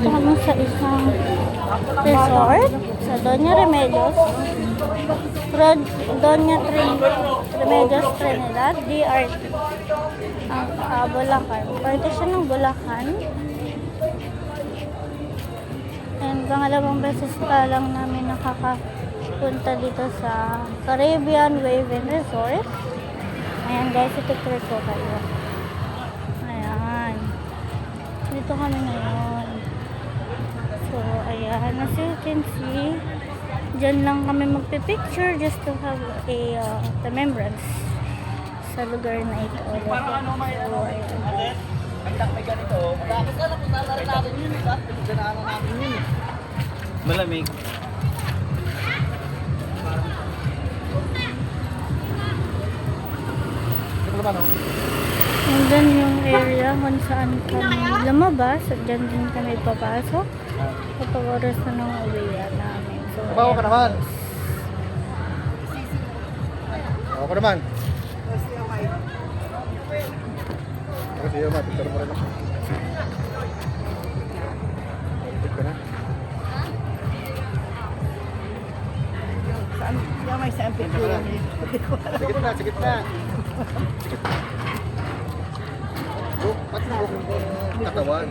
Dito kami sa isang resort sa Doña Remedios. Remedios Trinidad, DRT. Ang Bulacan. Parte siya ng Bulacan. And pangalawang beses pa lang namin nakakapunta dito sa Caribbean Wave and Resort. Ayan guys, itutur ko kayo. Ayan. Dito kami ngayon. So, ayan. As you can see, dyan lang kami magpipicture just to have a remembrance sa lugar na ito. So, ayan. Malamig. And then yung area kung saan kami lumabas at dyan din kami papasok kapag oras na ng uwian namin. So, Bawa ka naman. Bawa ka naman. Kasi yun, picture mo rin ako. Picture ka na. Yung may sample ko lang eh. Sigit na, sigit na. Pati mo kung katawan.